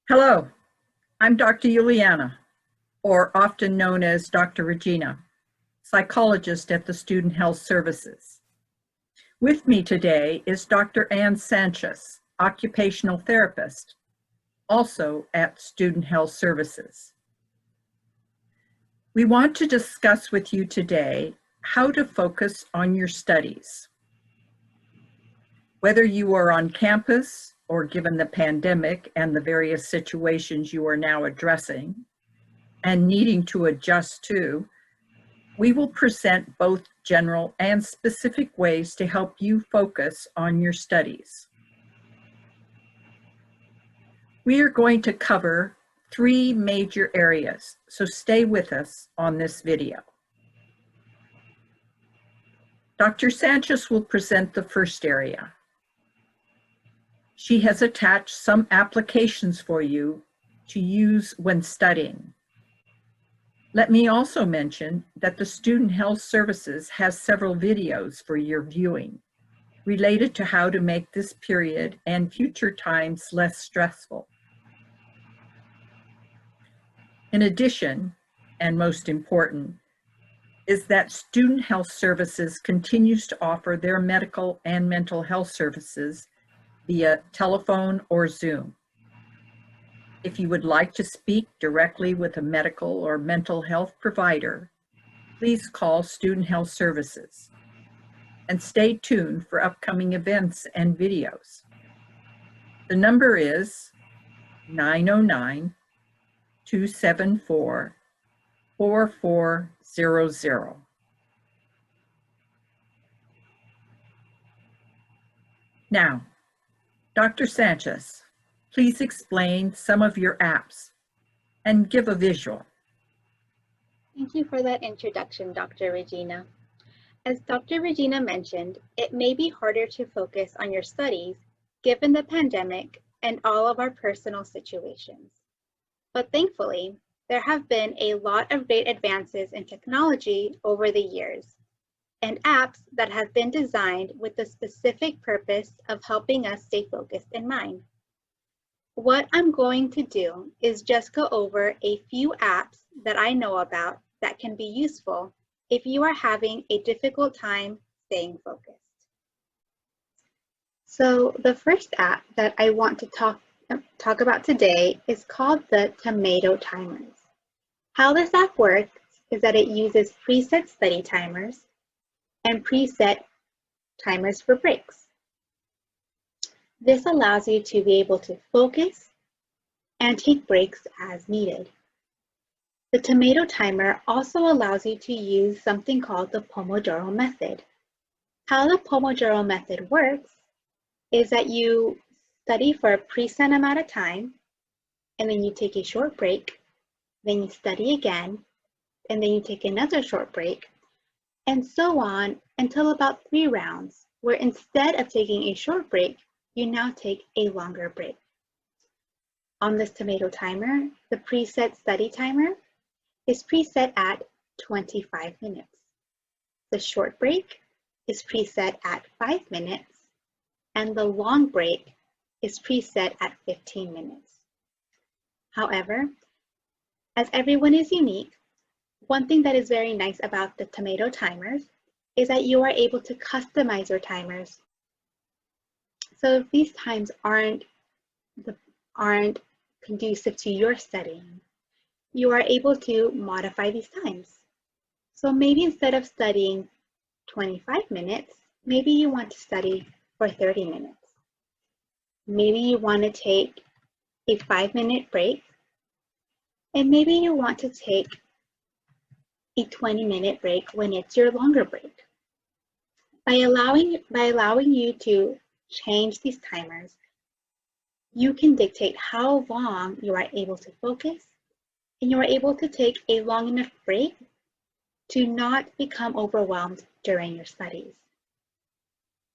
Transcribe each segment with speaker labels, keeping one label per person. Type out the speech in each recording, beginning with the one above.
Speaker 1: Hello, I'm Dr. Uliana, or often known as Dr. Regina, psychologist at the Student Health Services. With me today is Dr. Sanchez, occupational therapist, also at Student Health Services. We want to discuss with you today how to focus on your studies. Whether you are on campus or given the pandemic and the various situations you are now addressing and needing to adjust to, we will present both general and specific ways to help you focus on your studies. We are going to cover 3 major areas, so stay with us on this video. Dr. Sanchez will present the first area. She has attached some applications for you to use when studying. Let me also mention that the Student Health Services has several videos for your viewing related to how to make this period and future times less stressful. In addition, and most important, is that Student Health Services continues to offer their medical and mental health services via telephone or Zoom. If you would like to speak directly with a medical or mental health provider, please call Student Health Services and stay tuned for upcoming events and videos. The number is 909-274-4400. Now, Dr. Sanchez, please explain some of your apps and give a visual.
Speaker 2: Thank you for that introduction, Dr. Regina. As Dr. Regina mentioned, it may be harder to focus on your studies given the pandemic and all of our personal situations. But thankfully, there have been a lot of great advances in technology over the years, and apps that have been designed with the specific purpose of helping us stay focused in mind. What I'm going to do is just go over a few apps that I know about that can be useful if you are having a difficult time staying focused. So the first app that I want to talk about today is called the Tomato Timers. How this app works is that it uses preset study timers and preset timers for breaks. This allows you to be able to focus and take breaks as needed. The Tomato Timer also allows you to use something called the Pomodoro method. How the Pomodoro method works is that you study for a preset amount of time, and then you take a short break, then you study again, and then you take another short break, and so on until about 3 rounds, where instead of taking a short break, you now take a longer break. On this Tomato Timer, the preset study timer is preset at 25 minutes. The short break is preset at 5 minutes, and the long break is preset at 15 minutes. However, as everyone is unique, one thing that is very nice about the Tomato Timers is that you are able to customize your timers. So if these times aren't conducive to your studying, you are able to modify these times. So maybe instead of studying 25 minutes, maybe you want to study for 30 minutes. Maybe you want to take a 5-minute break, and maybe you want to take a 20-minute break when it's your longer break. By allowing you to change these timers, you can dictate how long you are able to focus, and you are able to take a long enough break to not become overwhelmed during your studies.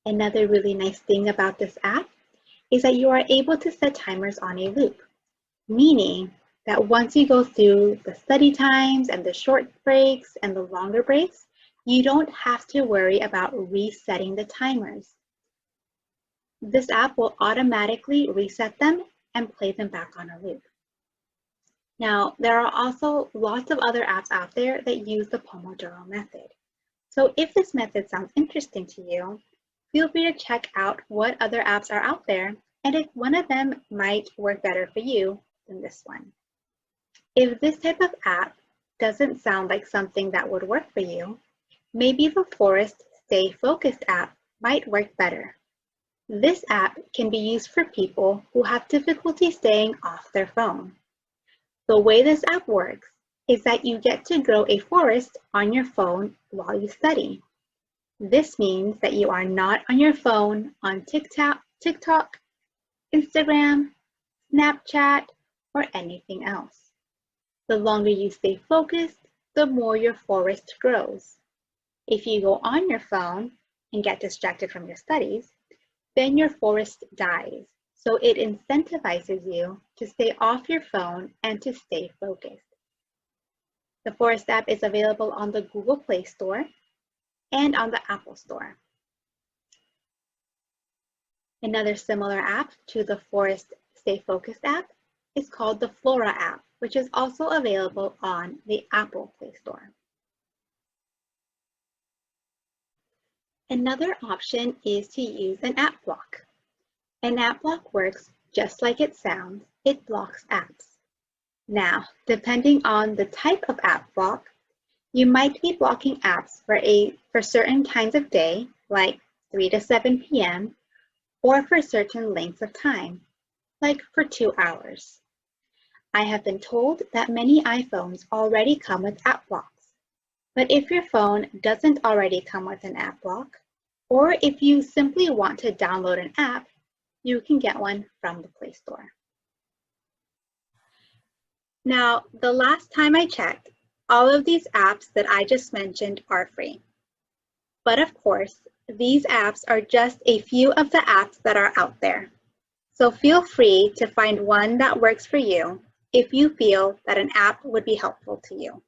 Speaker 2: Another really nice thing about this app is that you are able to set timers on a loop, meaning that once you go through the study times and the short breaks and the longer breaks, you don't have to worry about resetting the timers. This app will automatically reset them and play them back on a loop. Now, there are also lots of other apps out there that use the Pomodoro method. So if this method sounds interesting to you, feel free to check out what other apps are out there and if one of them might work better for you than this one. If this type of app doesn't sound like something that would work for you, maybe the Forest Stay Focused app might work better. This app can be used for people who have difficulty staying off their phone. The way this app works is that you get to grow a forest on your phone while you study. This means that you are not on your phone on TikTok, Instagram, Snapchat, or anything else. The longer you stay focused, the more your forest grows. If you go on your phone and get distracted from your studies, then your forest dies. So it incentivizes you to stay off your phone and to stay focused. The Forest app is available on the Google Play Store and on the Apple Store. Another similar app to the Forest Stay Focused app is called the Flora app, which is also available on the Apple Play Store. Another option is to use an app block. An app block works just like it sounds. It blocks apps. Now, depending on the type of app block, you might be blocking apps for certain times of day, like 3 to 7 p.m., or for certain lengths of time, like for 2 hours. I have been told that many iPhones already come with app blocks. But if your phone doesn't already come with an app block, or if you simply want to download an app, you can get one from the Play Store. Now, the last time I checked, all of these apps that I just mentioned are free. But of course, these apps are just a few of the apps that are out there. So feel free to find one that works for you if you feel that an app would be helpful to you.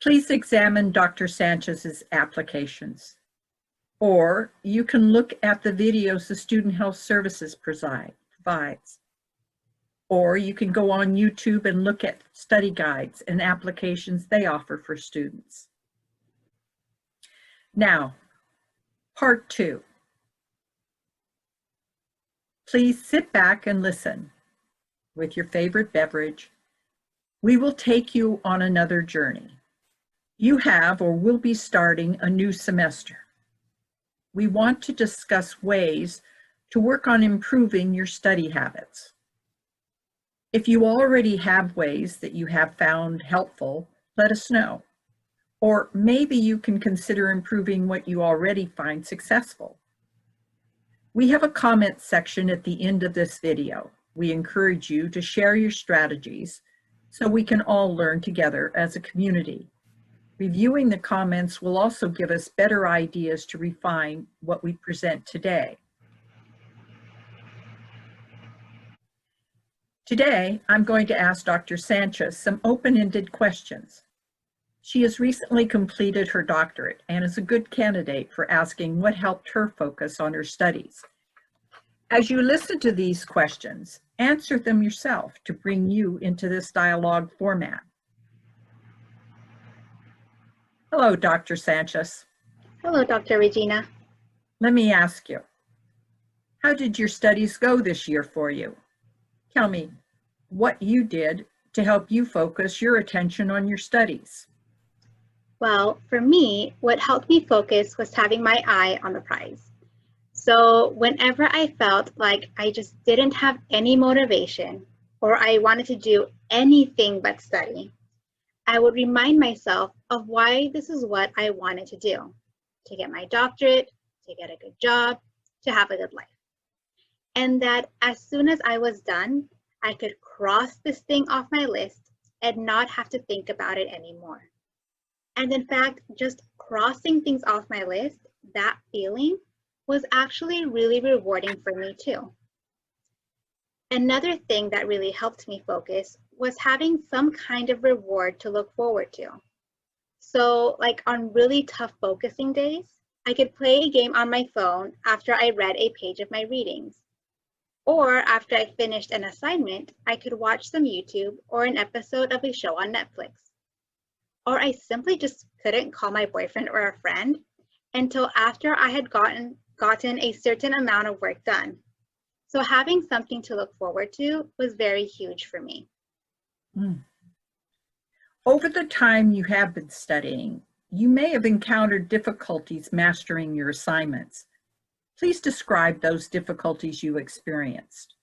Speaker 1: Please examine Dr. Sanchez's applications, or you can look at the videos the Student Health Services provides. Or you can go on YouTube and look at study guides and applications they offer for students. Now, part 2. Please sit back and listen with your favorite beverage. We will take you on another journey. You have or will be starting a new semester. We want to discuss ways to work on improving your study habits. If you already have ways that you have found helpful, let us know. Or maybe you can consider improving what you already find successful. We have a comment section at the end of this video. We encourage you to share your strategies so we can all learn together as a community. Reviewing the comments will also give us better ideas to refine what we present today. Today, I'm going to ask Dr. Sanchez some open-ended questions. She has recently completed her doctorate and is a good candidate for asking what helped her focus on her studies. As you listen to these questions, answer them yourself to bring you into this dialogue format. Hello, Dr. Sanchez.
Speaker 2: Hello, Dr. Regina.
Speaker 1: Let me ask you, how did your studies go this year for you? Tell me what you did to help you focus your attention on your studies.
Speaker 2: Well, for me, what helped me focus was having my eye on the prize. So whenever I felt like I just didn't have any motivation or I wanted to do anything but study, I would remind myself of why this is what I wanted to do: to get my doctorate, to get a good job, to have a good life. And that as soon as I was done, I could cross this thing off my list and not have to think about it anymore. And in fact, just crossing things off my list, that feeling was actually really rewarding for me too. Another thing that really helped me focus was having some kind of reward to look forward to. So like on really tough focusing days, I could play a game on my phone after I read a page of my readings. Or after I finished an assignment, I could watch some YouTube or an episode of a show on Netflix. Or I simply just couldn't call my boyfriend or a friend until after I had gotten a certain amount of work done. So having something to look forward to was very huge for me.
Speaker 1: Over the time you have been studying, you may have encountered difficulties mastering your assignments. Please describe those difficulties you experienced.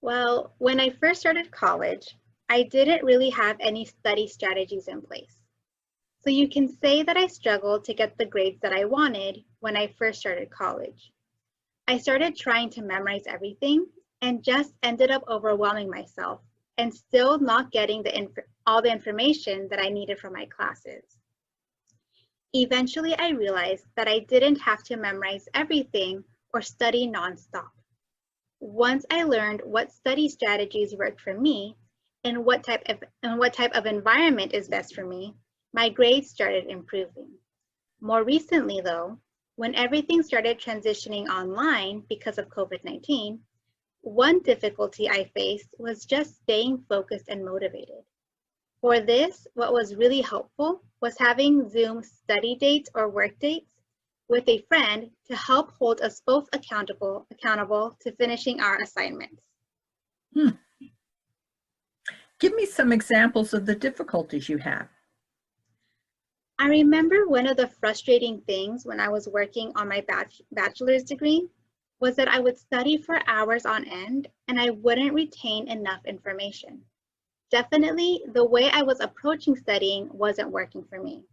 Speaker 2: Well, when I first started college, I didn't really have any study strategies in place. So you can say that I struggled to get the grades that I wanted when I first started college. I started trying to memorize everything and just ended up overwhelming myself and still not getting all the information that I needed for my classes. Eventually, I realized that I didn't have to memorize everything or study nonstop. Once I learned what study strategies worked for me and what type of environment is best for me, my grades started improving. More recently, though, when everything started transitioning online because of COVID-19, one difficulty I faced was just staying focused and motivated. For this, what was really helpful was having Zoom study dates or work dates with a friend to help hold us both accountable to finishing our assignments.
Speaker 1: Give me some examples of the difficulties you have.
Speaker 2: I remember one of the frustrating things when I was working on my bachelor's degree was that I would study for hours on end and I wouldn't retain enough information. Definitely, the way I was approaching studying wasn't working for me,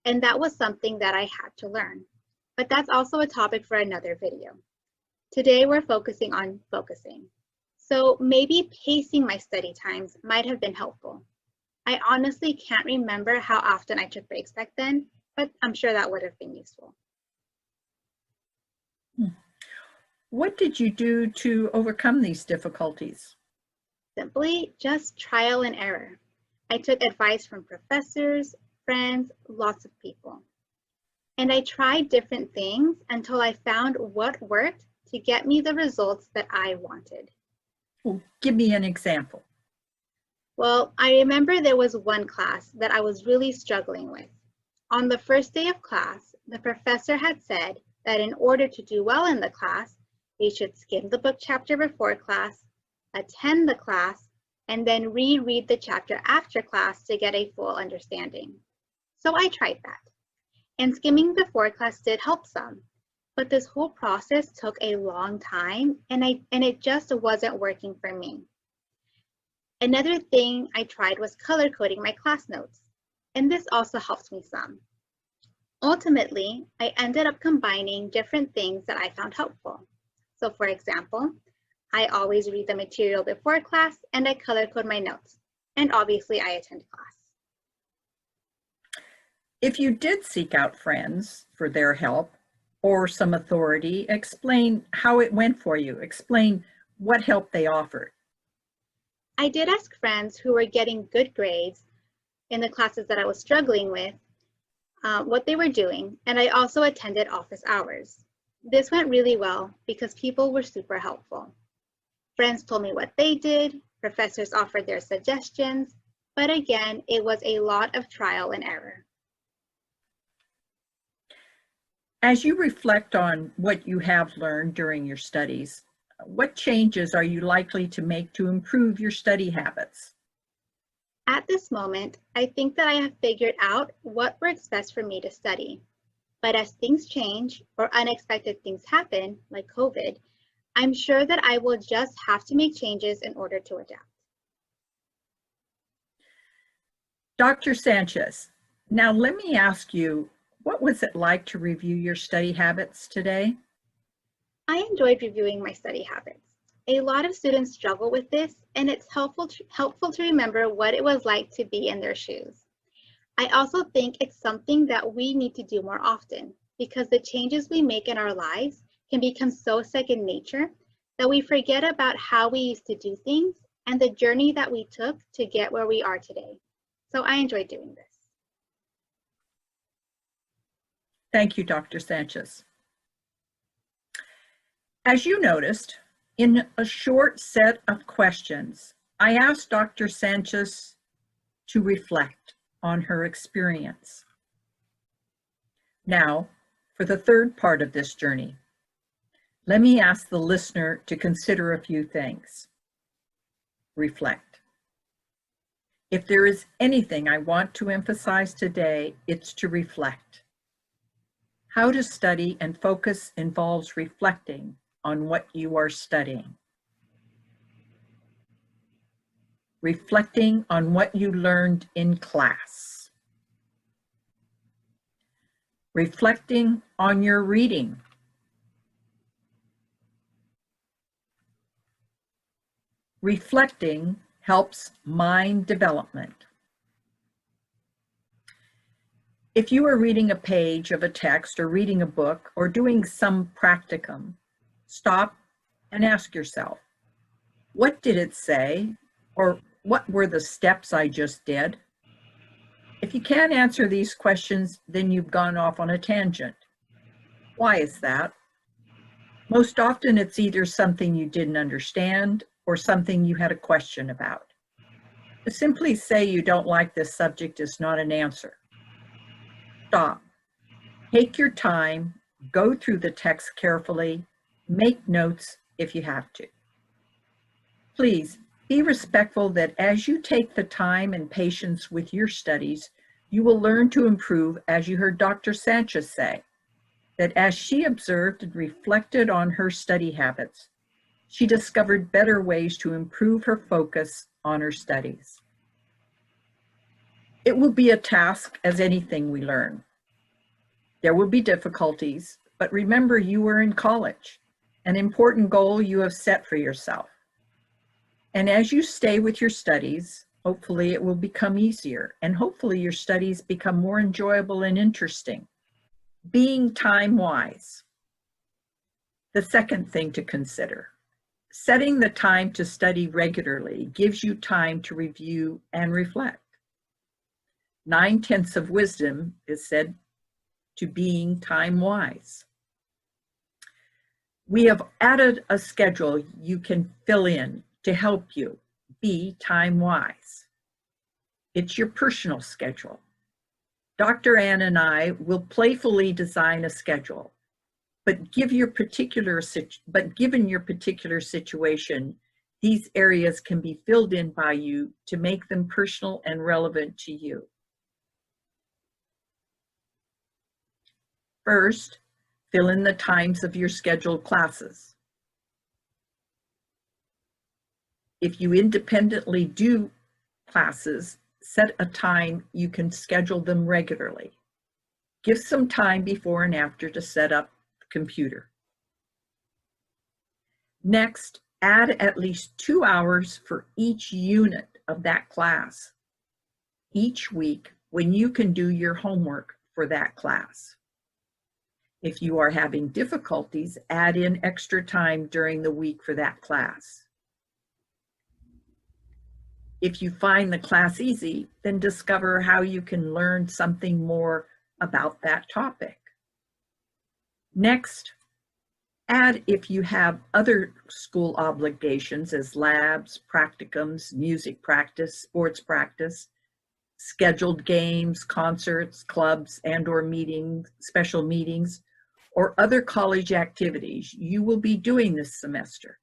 Speaker 2: and that was something that I had to learn. But that's also a topic for another video. Today, we're focusing on focusing. So maybe pacing my study times might have been helpful. I honestly can't remember how often I took breaks back then, but I'm sure that would have been useful.
Speaker 1: What did you do to overcome these difficulties?
Speaker 2: Simply just trial and error. I took advice from professors, friends, lots of people. And I tried different things until I found what worked to get me the results that I wanted.
Speaker 1: Well, give me an example.
Speaker 2: Well, I remember there was one class that I was really struggling with. On the first day of class, the professor had said that in order to do well in the class, they should skim the book chapter before class, attend the class, and then reread the chapter after class to get a full understanding. So I tried that. And skimming before class did help some, but this whole process took a long time and it just wasn't working for me. Another thing I tried was color coding my class notes, and this also helped me some. Ultimately, I ended up combining different things that I found helpful. So for example, I always read the material before class and I color code my notes, and obviously I attend class.
Speaker 1: If you did seek out friends for their help or some authority, explain how it went for you. Explain what help they offered.
Speaker 2: I did ask friends who were getting good grades in the classes that I was struggling with what they were doing, and I also attended office hours. This went really well because people were super helpful. Friends told me what they did, professors offered their suggestions, but again, it was a lot of trial and error.
Speaker 1: As you reflect on what you have learned during your studies, what changes are you likely to make to improve your study habits?
Speaker 2: At this moment, I think that I have figured out what works best for me to study. But as things change or unexpected things happen, like COVID, I'm sure that I will just have to make changes in order to adapt.
Speaker 1: Dr. Sanchez, now let me ask you, what was it like to review your study habits today?
Speaker 2: I enjoyed reviewing my study habits. A lot of students struggle with this, and it's helpful to remember what it was like to be in their shoes. I also think it's something that we need to do more often because the changes we make in our lives can become so second nature that we forget about how we used to do things and the journey that we took to get where we are today. So I enjoyed doing this.
Speaker 1: Thank you, Dr. Sanchez. As you noticed, In a short set of questions, I asked Dr. Sanchez to reflect on her experience. Now, for the third part of this journey, let me ask the listener to consider a few things. Reflect. If there is anything I want to emphasize today, it's to reflect. How to study and focus involves reflecting on what you are studying. Reflecting on what you learned in class. Reflecting on your reading. Reflecting helps mind development. If you are reading a page of a text or reading a book or doing some practicum, stop and ask yourself, what did it say? Or what were the steps I just did? If you can't answer these questions, then you've gone off on a tangent. Why is that? Most often it's either something you didn't understand or something you had a question about. To simply say you don't like this subject is not an answer. Stop. Take your time, go through the text carefully, make notes if you have to. Please be respectful that as you take the time and patience with your studies, you will learn to improve, as you heard Dr. Sanchez say, that as she observed and reflected on her study habits, she discovered better ways to improve her focus on her studies. It will be a task as anything we learn. There will be difficulties, but remember you are in college, an important goal you have set for yourself. And as you stay with your studies, hopefully it will become easier, and hopefully your studies become more enjoyable and interesting. Being time-wise. The second thing to consider. Setting the time to study regularly gives you time to review and reflect. 9/10 of wisdom is said to being time-wise. We have added a schedule you can fill in to help you be time-wise. It's your personal schedule. Dr. Ann and I will playfully design a schedule, but given your particular situation, these areas can be filled in by you to make them personal and relevant to you. First, fill in the times of your scheduled classes. If you independently do classes, set a time you can schedule them regularly. Give some time before and after to set up the computer. Next, add at least 2 hours for each unit of that class each week when you can do your homework for that class. If you are having difficulties, add in extra time during the week for that class. If you find the class easy, then discover how you can learn something more about that topic. Next, add if you have other school obligations as labs, practicums, music practice, sports practice, scheduled games, concerts, clubs, and/or meetings, special meetings, or other college activities you will be doing this semester.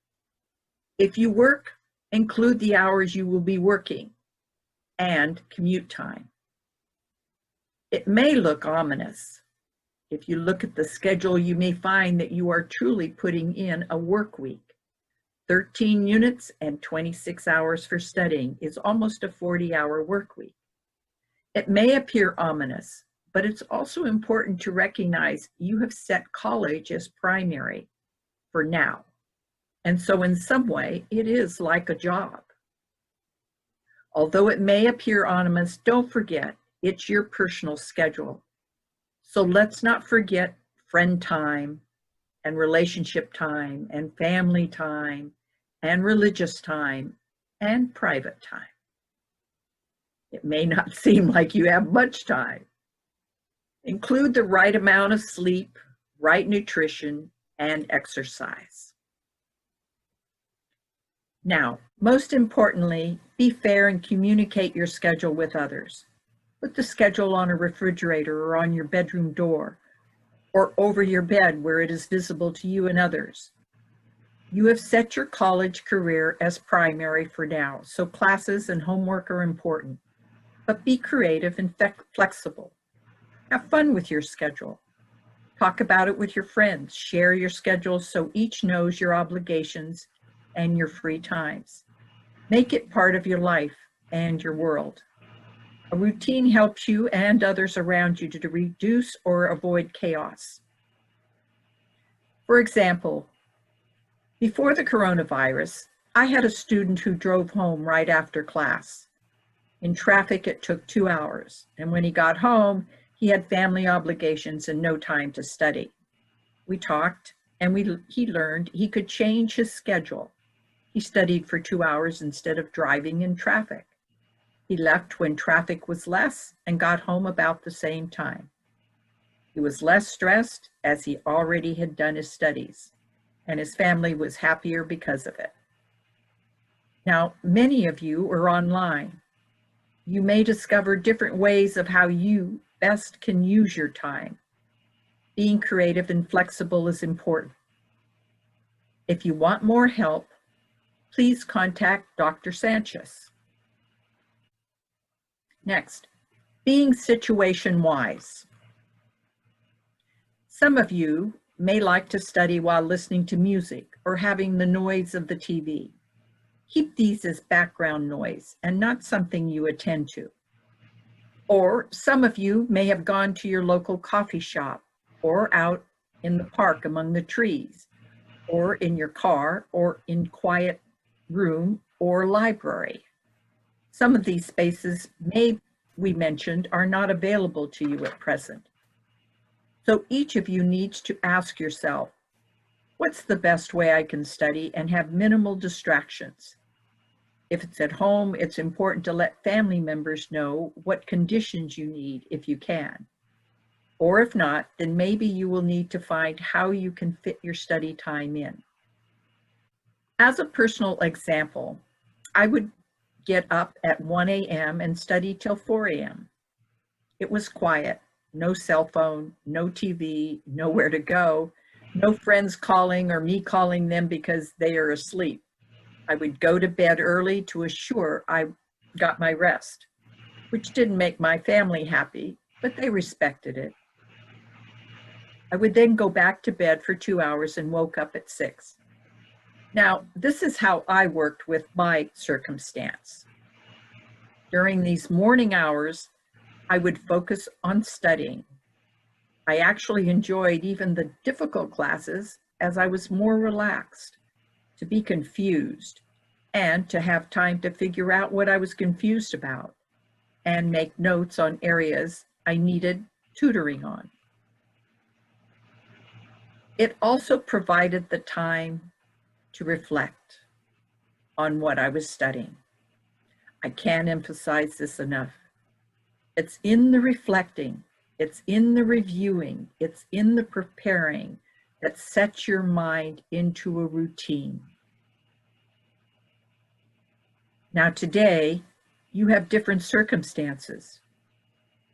Speaker 1: If you work, include the hours you will be working and commute time. It may look ominous. If you look at the schedule, you may find that you are truly putting in a work week. 13 units and 26 hours for studying is almost a 40-hour work week. It may appear ominous, but it's also important to recognize you have set college as primary for now. And so in some way, it is like a job. Although it may appear ominous, don't forget, it's your personal schedule. So let's not forget friend time and relationship time and family time and religious time and private time. It may not seem like you have much time. Include the right amount of sleep, right nutrition, and exercise. Now, most importantly, be fair and communicate your schedule with others. Put the schedule on a refrigerator or on your bedroom door or over your bed where it is visible to you and others. You have set your college career as primary for now, so classes and homework are important. But be creative and flexible. Have fun with your schedule. Talk about it with your friends. Share your schedule so each knows your obligations and your free times. Make it part of your life and your world. A routine helps you and others around you to reduce or avoid chaos. For example, before the coronavirus, I had a student who drove home right after class. In traffic, it took 2 hours, and when he got home, he had family obligations and no time to study. We talked, and he learned he could change his schedule. He studied for 2 hours instead of driving in traffic. He left when traffic was less and got home about the same time. He was less stressed as he already had done his studies, and his family was happier because of it. Now, many of you are online. You may discover different ways of how you best can use your time. Being creative and flexible is important. If you want more help, please contact Dr. Sanchez. Next, being situation-wise. Some of you may like to study while listening to music or having the noise of the TV. Keep these as background noise and not something you attend to. Or some of you may have gone to your local coffee shop or out in the park among the trees, or in your car, or in quiet room or library. Some of these spaces we mentioned are not available to you at present. So each of you needs to ask yourself, what's the best way I can study and have minimal distractions? If it's at home, it's important to let family members know what conditions you need if you can. Or if not, then maybe you will need to find how you can fit your study time in. As a personal example, I would get up at 1 a.m. and study till 4 a.m. It was quiet, no cell phone, no TV, nowhere to go, no friends calling or me calling them because they are asleep. I would go to bed early to assure I got my rest, which didn't make my family happy, but they respected it. I would then go back to bed for 2 hours and woke up at 6. Now, this is how I worked with my circumstance. During these morning hours, I would focus on studying. I actually enjoyed even the difficult classes as I was more relaxed, to be confused, and to have time to figure out what I was confused about and make notes on areas I needed tutoring on. It also provided the time to reflect on what I was studying. I can't emphasize this enough. It's in the reflecting, it's in the reviewing, it's in the preparing that sets your mind into a routine. Now today, you have different circumstances.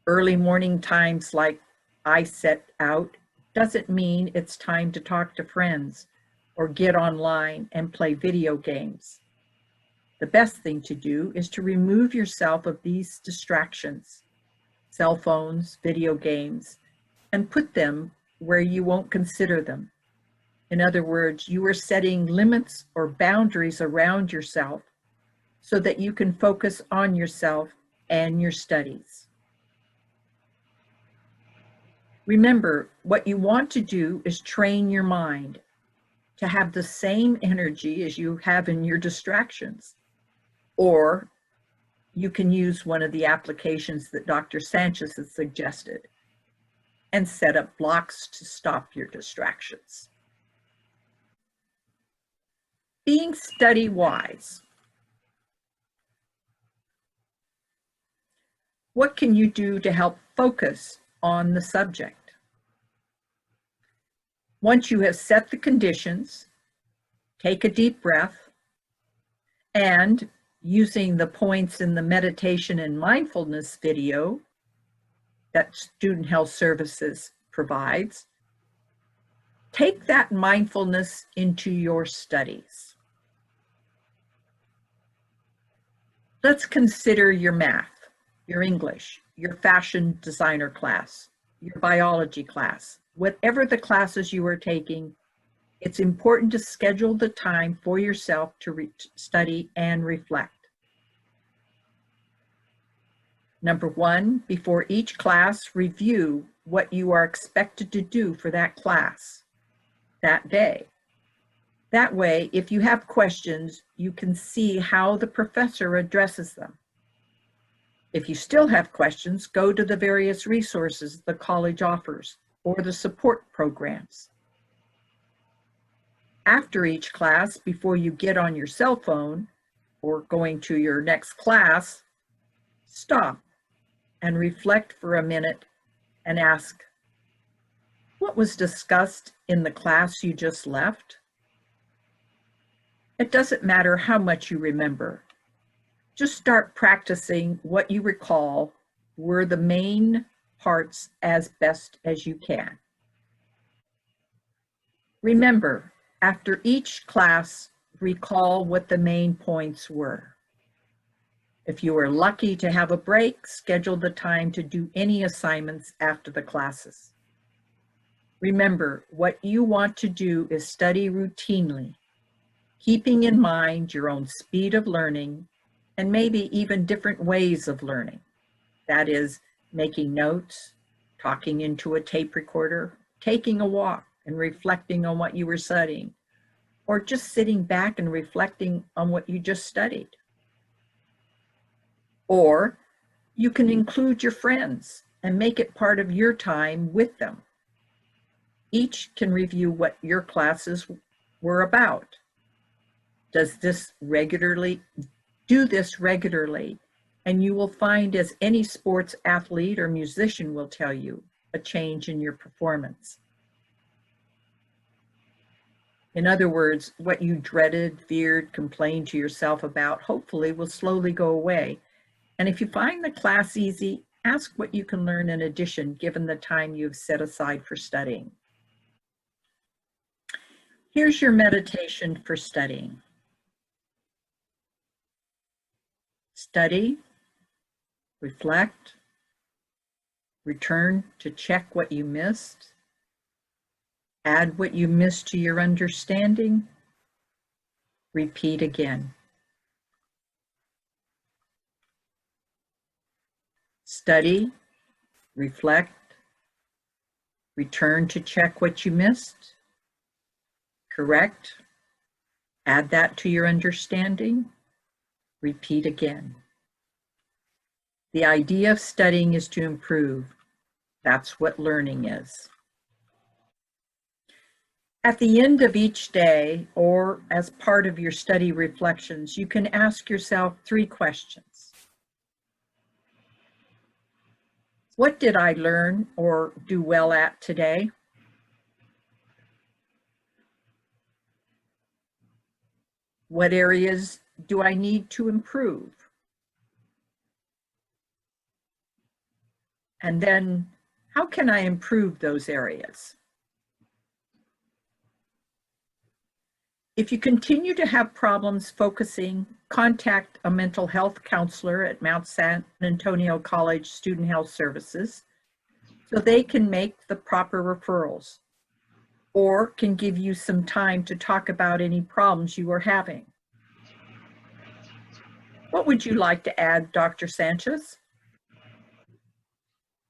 Speaker 1: Early morning times like I set out doesn't mean it's time to talk to friends or get online and play video games. The best thing to do is to remove yourself of these distractions, cell phones, video games, and put them where you won't consider them. In other words, you are setting limits or boundaries around yourself so that you can focus on yourself and your studies. Remember, what you want to do is train your mind to have the same energy as you have in your distractions. Or you can use one of the applications that Dr. Sanchez has suggested and set up blocks to stop your distractions. Being study-wise. What can you do to help focus on the subject? Once you have set the conditions, take a deep breath, And using the points in the meditation and mindfulness video that Student Health Services provides, take that mindfulness into your studies. Let's consider your math, your English, your fashion designer class, your biology class. Whatever the classes you are taking, it's important to schedule the time for yourself to study and reflect. Number one, before each class, review what you are expected to do for that class that day. That way, if you have questions, you can see how the professor addresses them. If you still have questions, go to the various resources the college offers or the support programs. After each class, before you get on your cell phone or going to your next class, stop and reflect for a minute and ask, what was discussed in the class you just left? It doesn't matter how much you remember. Just start practicing what you recall were the main parts as best as you can. Remember, after each class, recall what the main points were. If you are lucky to have a break, schedule the time to do any assignments after the classes. Remember, what you want to do is study routinely, keeping in mind your own speed of learning and maybe even different ways of learning. That is, making notes, talking into a tape recorder, taking a walk and reflecting on what you were studying, or just sitting back and reflecting on what you just studied. Or you can include your friends and make it part of your time with them. Each can review what your classes were about. Do this regularly, and you will find, as any sports athlete or musician will tell you, a change in your performance. In other words, what you dreaded, feared, complained to yourself about, hopefully will slowly go away. And if you find the class easy, ask what you can learn in addition, given the time you've set aside for studying. Here's your meditation for studying. Study, reflect, return to check what you missed, add what you missed to your understanding, repeat again. Study, reflect, return to check what you missed, correct, add that to your understanding, repeat again. The idea of studying is to improve. That's what learning is. At the end of each day, or as part of your study reflections, you can ask yourself 3 questions. What did I learn or do well at today? What areas do I need to improve? And then, how can I improve those areas? If you continue to have problems focusing, contact a mental health counselor at Mount San Antonio College Student Health Services so they can make the proper referrals or can give you some time to talk about any problems you are having. What would you like to add, Dr. Sanchez?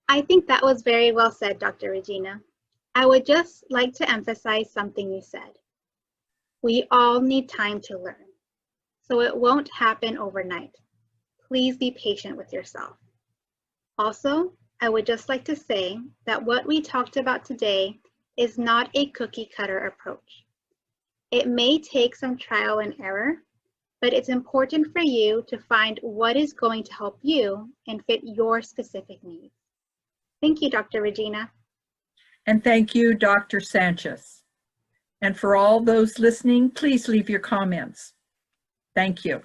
Speaker 2: I think that was very well said, Dr. Regina. I would just like to emphasize something you said. We all need time to learn, so it won't happen overnight. Please be patient with yourself. Also, I would just like to say that what we talked about today is not a cookie cutter approach. It may take some trial and error, but it's important for you to find what is going to help you and fit your specific needs. Thank you, Dr. Regina.
Speaker 1: And thank you, Dr. Sanchez. And for all those listening, please leave your comments. Thank you.